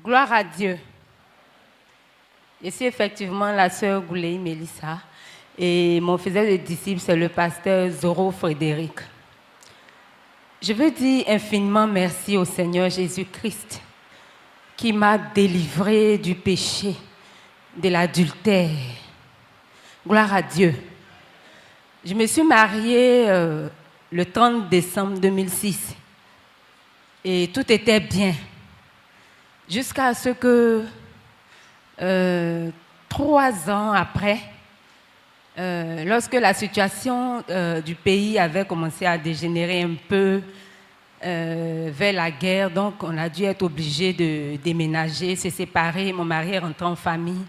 Gloire à Dieu. Je suis effectivement la sœur Goulei Mélissa et mon fidèle de disciple, c'est le pasteur Zoro Frédéric. Je veux dire infiniment merci au Seigneur Jésus-Christ qui m'a délivré du péché, de l'adultère. Gloire à Dieu. Je me suis mariée le 30 décembre 2006 et tout était bien. Jusqu'à ce que 3 ans après, lorsque la situation du pays avait commencé à dégénérer un peu vers la guerre, donc on a dû être obligé de déménager, se séparer. Mon mari est rentré en famille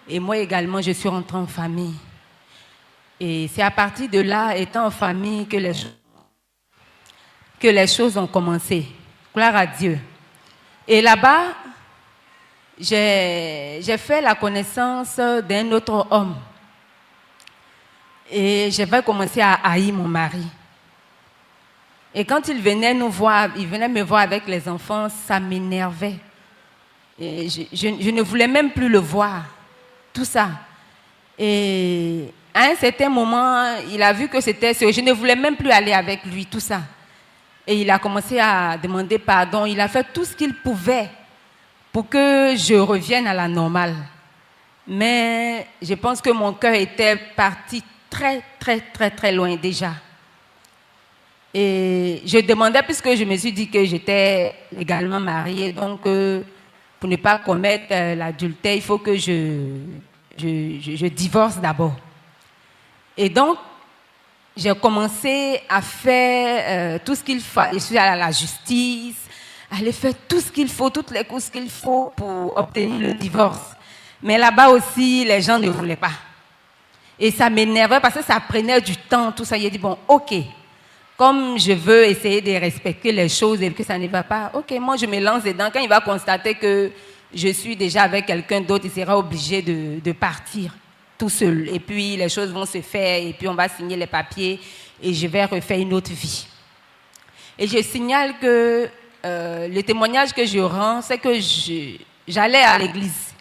et moi également je suis rentrée en famille. Et c'est à partir de là, étant en famille, que les choses ont commencé. Gloire à Dieu. Et là-bas, j'ai fait la connaissance d'un autre homme. Et j'avais commencé à haïr mon mari. Et quand il venait nous voir, il venait me voir avec les enfants, ça m'énervait. Et je ne voulais même plus le voir. Tout ça. Et à un certain moment, il a vu que c'était... Je ne voulais même plus aller avec lui, tout ça. Et il a commencé à demander pardon. Il a fait tout ce qu'il pouvait pour que je revienne à la normale. Mais je pense que mon cœur était parti très loin déjà. Et je demandais, puisque je me suis dit que j'étais légalement mariée, donc pour ne pas commettre l'adultère, il faut que je divorce d'abord. Et donc, j'ai commencé à faire tout ce qu'il fallait. Je suis allée à la justice, aller faire tout ce qu'il faut, toutes les courses qu'il faut pour obtenir le divorce. Mais là-bas aussi, les gens ne voulaient pas. Et ça m'énervait parce que ça prenait du temps, tout ça. J'ai dit, bon, ok, comme je veux essayer de respecter les choses et que ça ne va pas, ok, moi je me lance dedans. Quand il va constater que je suis déjà avec quelqu'un d'autre, il sera obligé de partir tout seul. Et puis les choses vont se faire et puis on va signer les papiers et je vais refaire une autre vie. Et je signale que le témoignage que je rends, c'est que j'allais à l'église.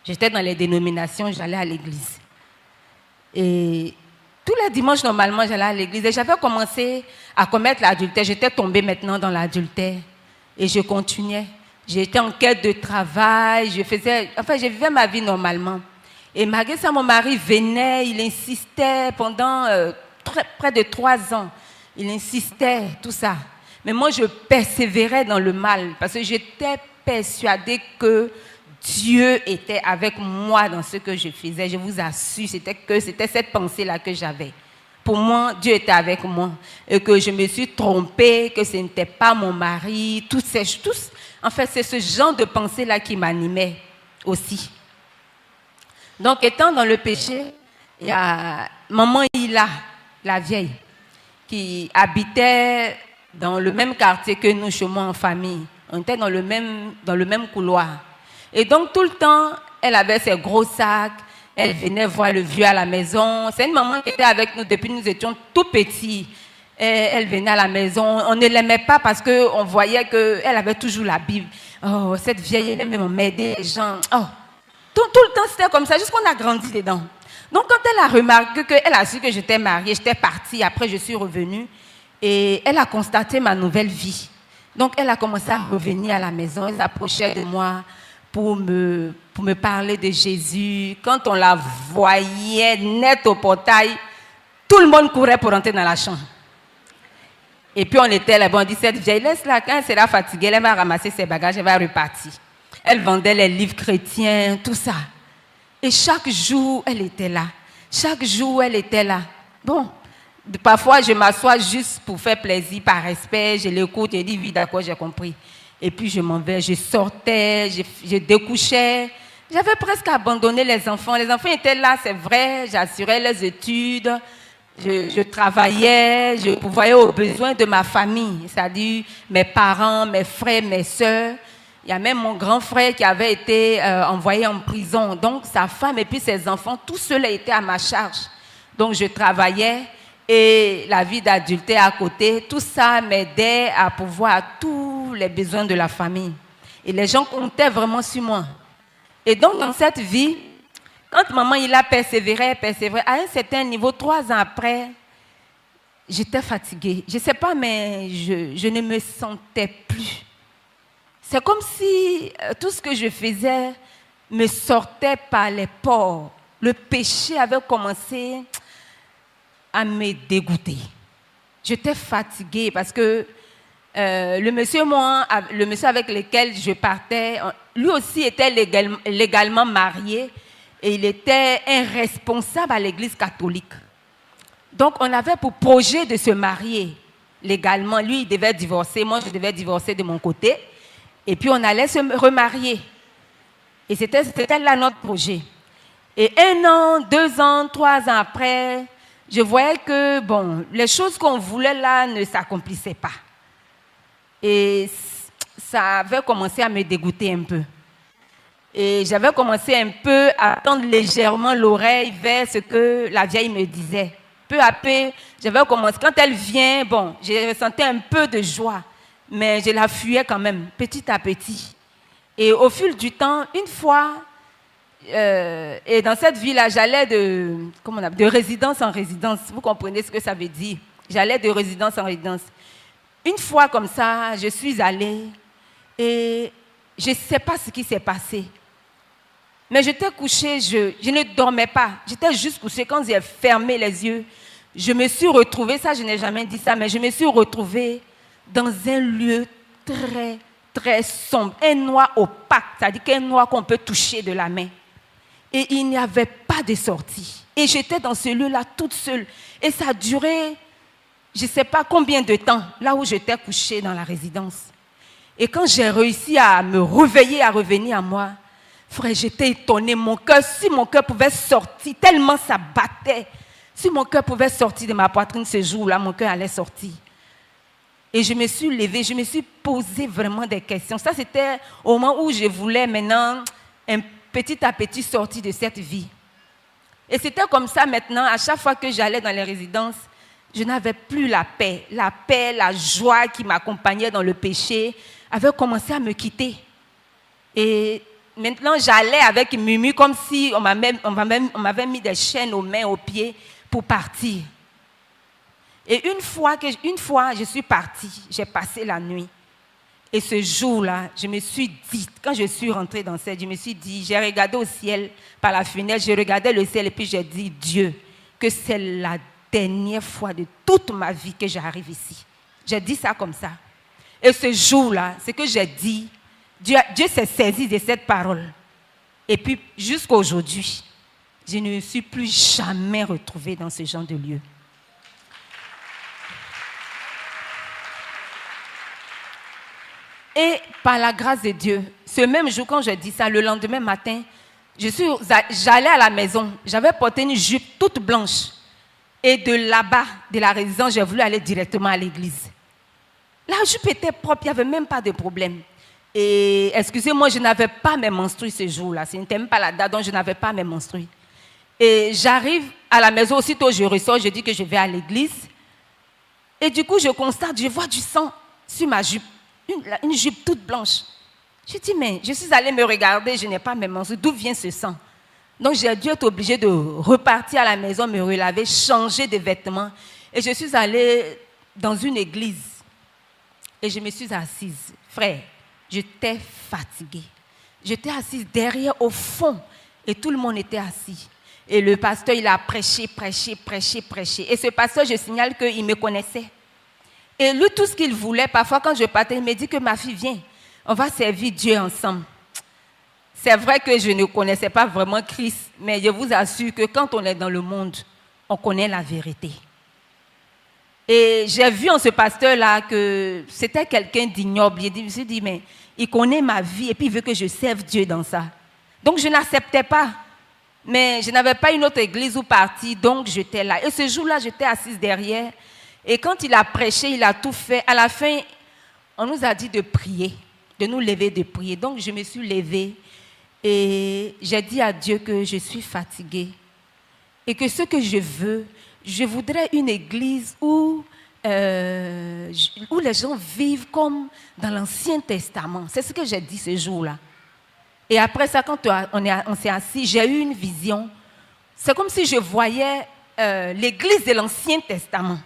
J'étais dans les dénominations, j'allais à l'église. Et tous les dimanches, normalement, j'allais à l'église. Et j'avais commencé à commettre l'adultère. J'étais tombée maintenant dans l'adultère. Et je continuais. J'étais en quête de travail. Je vivais ma vie normalement. Et malgré ça, mon mari venait, il insistait pendant près de 3 ans. Il insistait, tout ça. Mais moi, je persévérais dans le mal parce que j'étais persuadée que Dieu était avec moi dans ce que je faisais. Je vous assure, c'était cette pensée-là que j'avais. Pour moi, Dieu était avec moi. Et que je me suis trompée, que ce n'était pas mon mari. En fait, c'est ce genre de pensée-là qui m'animait aussi. Donc, étant dans le péché, il y a maman Hila, la vieille, qui habitait dans le même quartier que nous, chez moi, en famille. On était dans le même couloir. Et donc, tout le temps, elle avait ses gros sacs. Elle venait voir le vieux à la maison. C'est une maman qui était avec nous depuis que nous étions tout petits. Et elle venait à la maison. On ne l'aimait pas parce qu'on voyait qu'elle avait toujours la Bible. Oh, cette vieille, elle aimait m'aider les gens. Oh. Tout le temps, c'était comme ça, jusqu'on a grandi dedans. Donc, quand elle a remarqué qu'elle a su que j'étais mariée, j'étais partie, après je suis revenue, et elle a constaté ma nouvelle vie. Donc, elle a commencé à revenir à la maison, elle s'approchait de moi pour me parler de Jésus. Quand on la voyait net au portail, tout le monde courait pour entrer dans la chambre. Et puis, on était là, on dit, cette vieille, laisse-la, quand elle sera fatiguée, elle va ramasser ses bagages, elle va repartir. Elle vendait les livres chrétiens, tout ça. Et chaque jour, elle était là. Chaque jour, elle était là. Bon, parfois, je m'assois juste pour faire plaisir, par respect. Je l'écoute, je dis, oui, d'accord, j'ai compris. Et puis, je m'en vais, je sortais, je découchais. J'avais presque abandonné les enfants. Les enfants étaient là, c'est vrai. J'assurais les études. Je travaillais, je pourvoyais aux besoins de ma famille. C'est-à-dire mes parents, mes frères, mes sœurs. Il y a même mon grand frère qui avait été envoyé en prison. Donc, sa femme et puis ses enfants, tout cela était à ma charge. Donc, je travaillais et la vie d'adultère à côté, tout ça m'aidait à pourvoir à tous les besoins de la famille. Et les gens comptaient vraiment sur moi. Et donc, dans cette vie, quand maman, il a persévéré, à un certain niveau, 3 ans après, j'étais fatiguée. Je ne sais pas, mais je ne me sentais plus. C'est comme si tout ce que je faisais me sortait par les pores. Le péché avait commencé à me dégoûter. J'étais fatiguée parce que le monsieur avec lequel je partais, lui aussi était légalement marié et il était un responsable à l'église catholique. Donc, on avait pour projet de se marier légalement. Lui, il devait divorcer, moi, je devais divorcer de mon côté. Et puis, on allait se remarier. Et c'était là notre projet. Et 1 an, 2 ans, 3 ans après, je voyais que, bon, les choses qu'on voulait là ne s'accomplissaient pas. Et ça avait commencé à me dégoûter un peu. Et j'avais commencé un peu à tendre légèrement l'oreille vers ce que la vieille me disait. Peu à peu, j'avais commencé. Quand elle vient, bon, j'ai ressenti un peu de joie, mais je la fuyais quand même, petit à petit. Et au fil du temps, une fois, et dans cette vie-là, j'allais de résidence en résidence. Vous comprenez ce que ça veut dire? J'allais de résidence en résidence. Une fois comme ça, je suis allée et je ne sais pas ce qui s'est passé. Mais j'étais couchée, je ne dormais pas. J'étais juste couchée. Quand j'ai fermé les yeux, je me suis retrouvée, ça je n'ai jamais dit ça, mais je me suis retrouvée dans un lieu très, très sombre. Un noir opaque, c'est-à-dire qu'un noir qu'on peut toucher de la main. Et il n'y avait pas de sortie. Et j'étais dans ce lieu-là toute seule. Et ça a duré, je ne sais pas combien de temps, là où j'étais couchée dans la résidence. Et quand j'ai réussi à me réveiller, à revenir à moi, frère, j'étais étonnée. Mon cœur, si mon cœur pouvait sortir, tellement ça battait. Si mon cœur pouvait sortir de ma poitrine ce jour-là, mon cœur allait sortir. Et je me suis levée, je me suis posé vraiment des questions. Ça, c'était au moment où je voulais maintenant, petit à petit, sortir de cette vie. Et c'était comme ça maintenant, à chaque fois que j'allais dans les résidences, je n'avais plus la paix. La paix, la joie qui m'accompagnait dans le péché avait commencé à me quitter. Et maintenant, j'allais avec Mumu comme si on m'avait mis des chaînes aux mains, aux pieds pour partir. Et une fois, je suis partie, j'ai passé la nuit. Et ce jour-là, je me suis dit, quand je suis rentrée dans cette, je me suis dit, j'ai regardé au ciel par la fenêtre, je regardais le ciel et puis j'ai dit, Dieu, que c'est la dernière fois de toute ma vie que j'arrive ici. J'ai dit ça comme ça. Et ce jour-là, ce que j'ai dit, Dieu s'est saisi de cette parole. Et puis, jusqu'à aujourd'hui, je ne me suis plus jamais retrouvée dans ce genre de lieu. Et par la grâce de Dieu, ce même jour, quand j'ai dit ça, le lendemain matin, j'allais à la maison. J'avais porté une jupe toute blanche. Et de là-bas, de la résidence, j'ai voulu aller directement à l'église. La jupe était propre, il n'y avait même pas de problème. Et excusez-moi, je n'avais pas mes menstrues ce jour-là. Ce n'était même pas la date, donc je n'avais pas mes menstrues. Et j'arrive à la maison, aussitôt je ressors, je dis que je vais à l'église. Et du coup, je constate, je vois du sang sur ma jupe. Une jupe toute blanche. Je dis, mais je suis allée me regarder, je n'ai pas mes menstrues. D'où vient ce sang? Donc j'ai dû être obligée de repartir à la maison, me relaver, changer de vêtements. Et je suis allée dans une église. Et je me suis assise. Frère, j'étais fatiguée. J'étais assise derrière, au fond. Et tout le monde était assis. Et le pasteur, il a prêché. Et ce pasteur, je signale qu'il me connaissait. Et lui, tout ce qu'il voulait, parfois quand je partais, il me dit que ma fille, viens, on va servir Dieu ensemble. C'est vrai que je ne connaissais pas vraiment Christ, mais je vous assure que quand on est dans le monde, on connaît la vérité. Et j'ai vu en ce pasteur-là que c'était quelqu'un d'ignoble. Je me suis dit, mais il connaît ma vie et puis il veut que je serve Dieu dans ça. Donc je n'acceptais pas. Mais je n'avais pas une autre église où partir, donc j'étais là. Et ce jour-là, j'étais assise derrière. Et quand il a prêché, il a tout fait. À la fin, on nous a dit de prier, de nous lever, de prier. Donc, je me suis levée et j'ai dit à Dieu que je suis fatiguée et que ce que je veux, je voudrais une église où où les gens vivent comme dans l'Ancien Testament. C'est ce que j'ai dit ce jour-là. Et après ça, quand on s'est assis, j'ai eu une vision. C'est comme si je voyais l'église de l'Ancien Testament.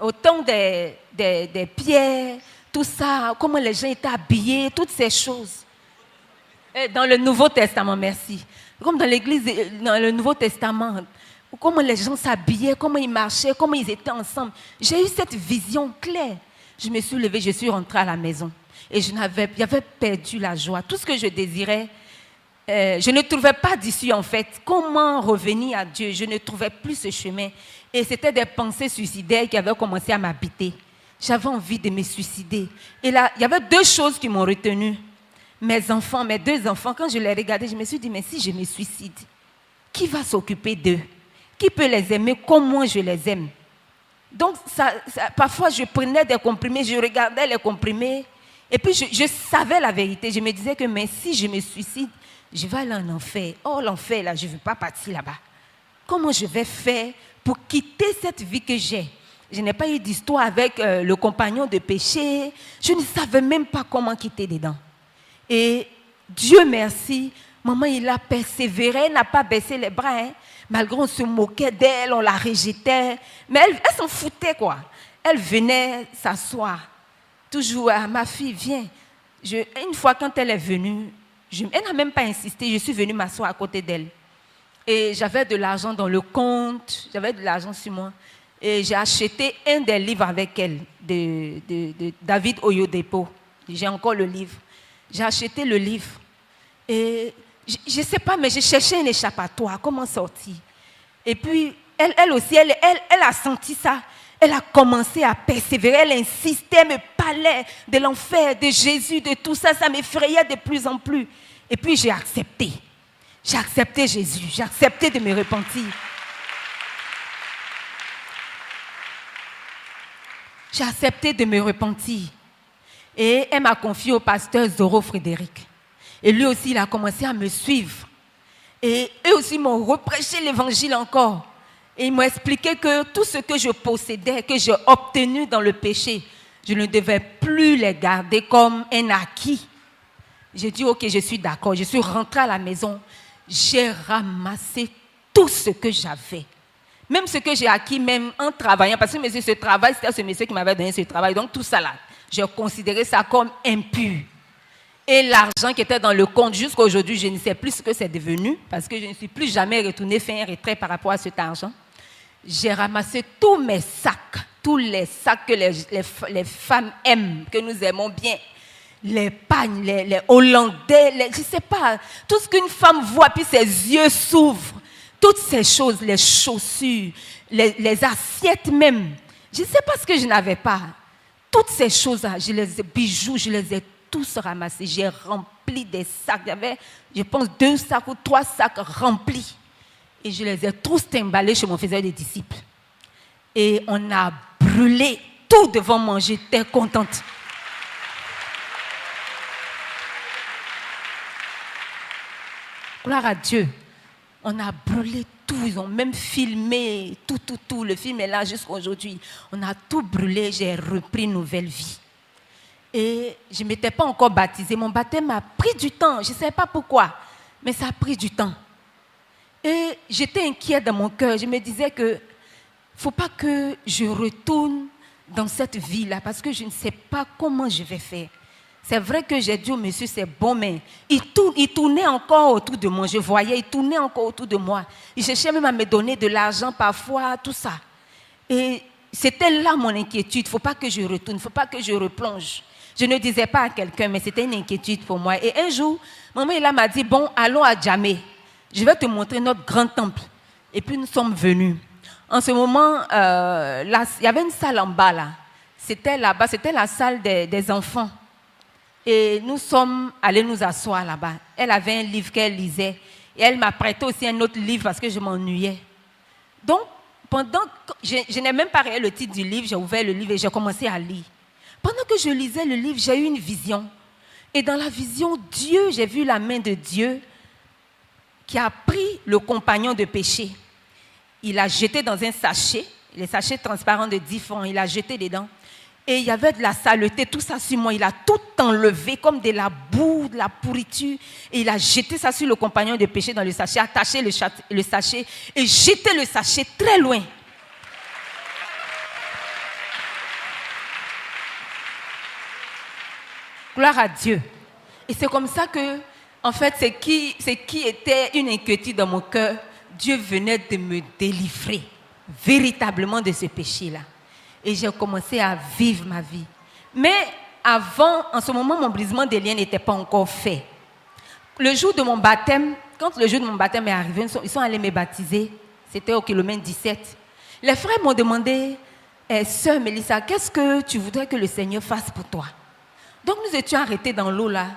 Au temps des pierres, tout ça, comment les gens étaient habillés, toutes ces choses. Et dans le Nouveau Testament, merci. Comme dans l'église, dans le Nouveau Testament, comment les gens s'habillaient, comment ils marchaient, comment ils étaient ensemble. J'ai eu cette vision claire. Je me suis levée, je suis rentrée à la maison. Et j'avais perdu la joie. Tout ce que je désirais, je ne trouvais pas d'issue en fait. Comment revenir à Dieu? Je ne trouvais plus ce chemin. Et c'était des pensées suicidaires qui avaient commencé à m'habiter. J'avais envie de me suicider. Et là, il y avait deux choses qui m'ont retenue. Mes enfants, mes deux enfants, quand je les regardais, je me suis dit, mais si je me suicide, qui va s'occuper d'eux? Qui peut les aimer comme moi je les aime? Donc, parfois, je prenais des comprimés, je regardais les comprimés, et puis je savais la vérité. Je me disais que, mais si je me suicide, je vais aller en enfer. Oh, l'enfer, là, je ne veux pas partir là-bas. Comment je vais faire pour quitter cette vie que j'ai? Je n'ai pas eu d'histoire avec le compagnon de péché. Je ne savais même pas comment quitter dedans. Et Dieu merci, maman, il a persévéré, elle n'a pas baissé les bras. Hein. Malgré on se moquait d'elle, on la rejetait. Mais elle s'en foutait, quoi. Elle venait s'asseoir. Toujours, ma fille, viens. Une fois, quand elle est venue, elle n'a même pas insisté, je suis venue m'asseoir à côté d'elle. Et j'avais de l'argent dans le compte, j'avais de l'argent sur moi. Et j'ai acheté un des livres avec elle, de David Oyedepo. J'ai encore le livre. J'ai acheté le livre. Et je ne sais pas, mais j'ai cherché un échappatoire, comment sortir. Et puis, elle aussi, elle a senti ça. Elle a commencé à persévérer, elle insistait, elle me parlait de l'enfer, de Jésus, de tout ça. Ça m'effrayait de plus en plus. Et puis, j'ai accepté. J'ai accepté Jésus, j'ai accepté de me repentir. J'ai accepté de me repentir. Et elle m'a confié au pasteur Zoro Frédéric. Et lui aussi, il a commencé à me suivre. Et eux aussi m'ont reprêché l'évangile encore. Et ils m'ont expliqué que tout ce que je possédais, que j'ai obtenu dans le péché, je ne devais plus les garder comme un acquis. J'ai dit, ok, je suis d'accord. Je suis rentrée à la maison. J'ai ramassé tout ce que j'avais. Même ce que j'ai acquis, même en travaillant. Parce que monsieur, ce travail, c'était ce monsieur qui m'avait donné ce travail. Donc tout ça là, j'ai considéré ça comme impur. Et l'argent qui était dans le compte, jusqu'à aujourd'hui, je ne sais plus ce que c'est devenu. Parce que je ne suis plus jamais retournée faire un retrait par rapport à cet argent. J'ai ramassé tous mes sacs. Tous les sacs que les femmes aiment, que nous aimons bien. Les pagnes, les Hollandais, je ne sais pas, tout ce qu'une femme voit, puis ses yeux s'ouvrent, toutes ces choses, les chaussures, les assiettes même, je ne sais pas ce que je n'avais pas. Toutes ces choses-là, bijoux, je les ai tous ramassés. J'ai rempli des sacs, j'avais, je pense, 2 sacs ou 3 sacs remplis. Et je les ai tous emballés chez mon faiseur des disciples. Et on a brûlé tout devant moi, j'étais contente. Gloire à Dieu. On a brûlé tout. Ils ont même filmé tout. Le film est là jusqu'à aujourd'hui. On a tout brûlé. J'ai repris une nouvelle vie. Et je ne m'étais pas encore baptisée. Mon baptême a pris du temps. Je ne sais pas pourquoi. Mais ça a pris du temps. Et j'étais inquiète dans mon cœur. Je me disais que il ne faut pas que je retourne dans cette vie-là. Parce que je ne sais pas comment je vais faire. C'est vrai que j'ai dit au monsieur, c'est bon, mais il tournait encore autour de moi. Je voyais, il tournait encore autour de moi. Il cherchait même à me donner de l'argent parfois, tout ça. Et c'était là mon inquiétude. Il ne faut pas que je retourne, il ne faut pas que je replonge. Je ne disais pas à quelqu'un, mais c'était une inquiétude pour moi. Et un jour, maman m'a dit, bon, allons à Djamé. Je vais te montrer notre grand temple. Et puis nous sommes venus. En ce moment, là, il y avait une salle en bas là. C'était là-bas, c'était la salle des enfants. Et nous sommes allés nous asseoir là-bas. Elle avait un livre qu'elle lisait. Et elle m'a prêté aussi un autre livre parce que je m'ennuyais. Donc, je n'ai même pas regardé le titre du livre, j'ai ouvert le livre et j'ai commencé à lire. Pendant que je lisais le livre, j'ai eu une vision. Et dans la vision, j'ai vu la main de Dieu qui a pris le compagnon de péché. Il l'a jeté dans un sachet les sachets transparents de 10 francs, il a jeté dedans. Et il y avait de la saleté, tout ça sur moi. Il a tout enlevé comme de la boue, de la pourriture. Et il a jeté ça sur le compagnon de péché dans le sachet, attaché le sachet et jeté le sachet très loin. Gloire à Dieu. Et c'est comme ça que, en fait, c'est qui était une inquiétude dans mon cœur. Dieu venait de me délivrer véritablement de ce péché-là. Et j'ai commencé à vivre ma vie. Mais avant, en ce moment, mon brisement des liens n'était pas encore fait. Le jour de mon baptême, quand le jour de mon baptême est arrivé, ils sont allés me baptiser. C'était au kilomètre 17. Les frères m'ont demandé, Sœur Mélissa, qu'est-ce que tu voudrais que le Seigneur fasse pour toi? Donc nous étions arrêtés dans l'eau là.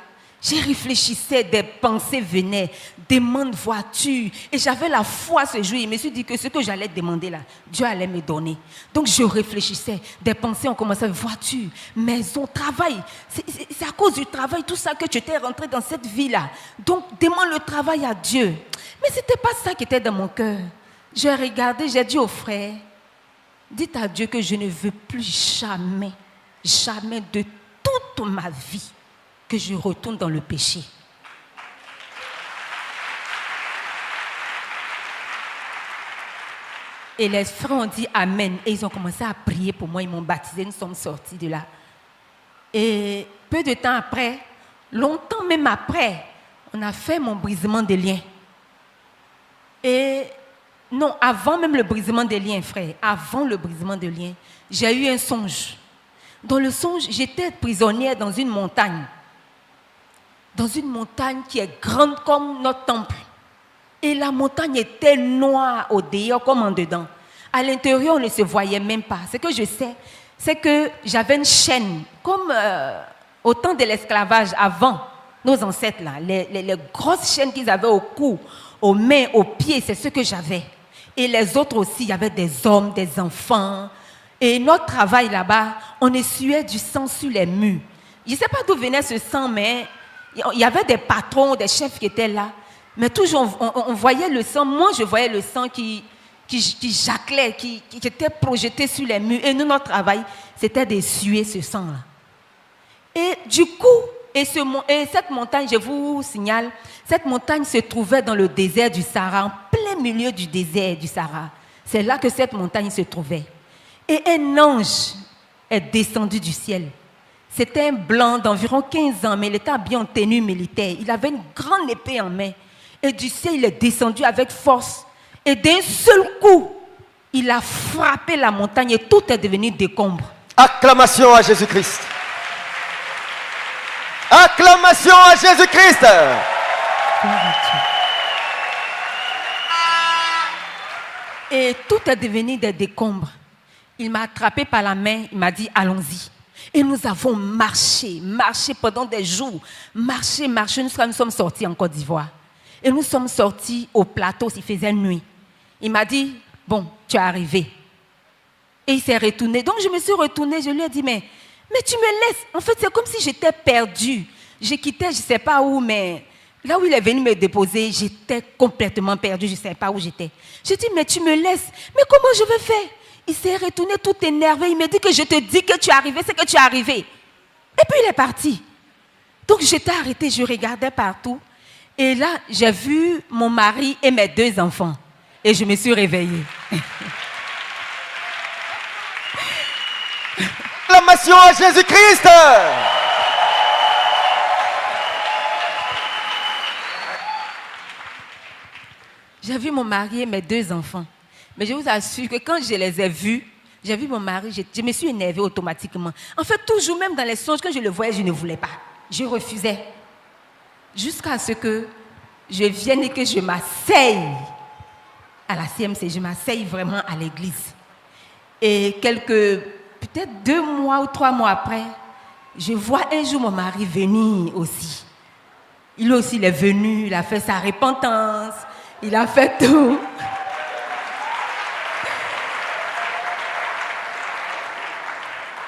J'ai réfléchissais, des pensées venaient, demande voiture. Et j'avais la foi ce jour. Je me suis dit que ce que j'allais demander là, Dieu allait me donner. Donc je réfléchissais, des pensées ont commencé, voiture, maison, travail. C'est à cause du travail, tout ça que tu étais rentré dans cette vie là. Donc demande le travail à Dieu. Mais ce n'était pas ça qui était dans mon cœur. J'ai regardé, j'ai dit aux frères, dites à Dieu que je ne veux plus jamais, jamais de toute ma vie que je retourne dans le péché. Et les frères ont dit Amen. Et ils ont commencé à prier pour moi. Ils m'ont baptisé. Nous sommes sortis de là. Et peu de temps après, longtemps même après, on a fait mon brisement des liens. Et non, avant même le brisement des liens, frère, avant le brisement des liens, j'ai eu un songe. Dans le songe, j'étais prisonnière dans une montagne. Dans une montagne qui est grande comme notre temple. Et la montagne était noire au dehors comme en dedans. À l'intérieur, on ne se voyait même pas. Ce que je sais, c'est que j'avais une chaîne, comme au temps de l'esclavage, avant, nos ancêtres, là, les grosses chaînes qu'ils avaient au cou, aux mains, aux pieds, c'est ce que j'avais. Et les autres aussi, il y avait des hommes, des enfants. Et notre travail là-bas, on essuyait du sang sur les murs. Je ne sais pas d'où venait ce sang, mais il y avait des patrons, des chefs qui étaient là. Mais toujours, on voyait le sang. Moi, je voyais le sang qui jaclait, qui était projeté sur les murs. Et nous, notre travail, c'était d'essuyer ce sang-là. Et du coup, et cette montagne, je vous signale, cette montagne se trouvait dans le désert du Sahara, en plein milieu du désert du Sahara. C'est là que cette montagne se trouvait. Et un ange est descendu du ciel. C'était un blanc d'environ 15 ans, mais il était habillé en tenue militaire. Il avait une grande épée en main. Et du ciel, il est descendu avec force. Et d'un seul coup, il a frappé la montagne et tout est devenu décombre. Acclamation à Jésus-Christ. Acclamation à Jésus-Christ. Et tout est devenu des décombres. Il m'a attrapé par la main, il m'a dit allons-y. Et nous avons marché pendant des jours, marché. Nous sommes sortis en Côte d'Ivoire. Et nous sommes sortis au plateau, il faisait nuit. Il m'a dit, bon, tu es arrivé. Et il s'est retourné. Donc je me suis retournée, je lui ai dit, mais tu me laisses. En fait, c'est comme si j'étais perdue. J'ai quitté, je ne sais pas où, mais là où il est venu me déposer, j'étais complètement perdue, je ne savais pas où j'étais. J'ai dit, mais tu me laisses. Mais comment je vais faire? Il s'est retourné tout énervé. Il m'a dit que je te dis que tu es arrivé, c'est que tu es arrivé. Et puis il est parti. Donc j'étais arrêtée, je regardais partout. Et là, j'ai vu mon mari et mes 2 enfants. Et je me suis réveillée. Acclamation à Jésus-Christ. J'ai vu mon mari et mes 2 enfants. Mais je vous assure que quand je les ai vus, j'ai vu mon mari, je me suis énervée automatiquement. En fait, toujours, même dans les songes, quand je le voyais, je ne voulais pas. Je refusais. Jusqu'à ce que je vienne et que je m'asseye à la CMC. Je m'asseye vraiment à l'église. Et peut-être 2 mois ou 3 mois après, je vois un jour mon mari venir aussi. Il aussi, il est venu, il a fait sa repentance, il a fait tout.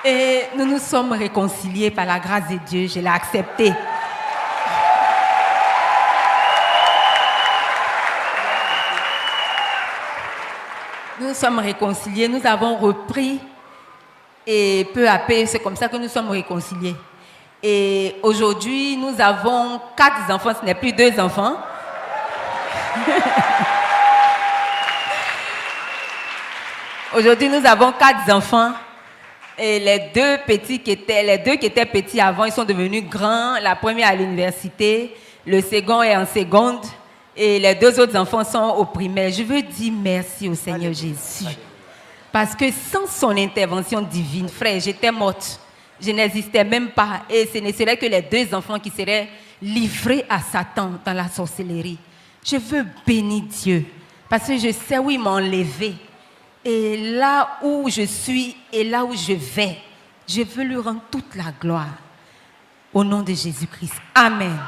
Et nous nous sommes réconciliés par la grâce de Dieu. Je l'ai accepté. nous sommes réconciliés, nous avons repris et peu à peu, c'est comme ça que nous sommes réconciliés. Et aujourd'hui, nous avons 4 enfants, ce n'est plus 2 enfants. Aujourd'hui, nous avons 4 enfants. Et les deux qui étaient petits avant, ils sont devenus grands. La première à l'université, le second est en seconde. Et les 2 autres enfants sont au primaire. Je veux dire merci au Seigneur Jésus. Parce que sans son intervention divine, frère, j'étais morte. Je n'existais même pas. Et ce ne serait que les 2 enfants qui seraient livrés à Satan dans la sorcellerie. Je veux bénir Dieu. Parce que je sais où il m'a enlevé. Et là où je suis et là où je vais, je veux lui rendre toute la gloire. Au nom de Jésus-Christ. Amen.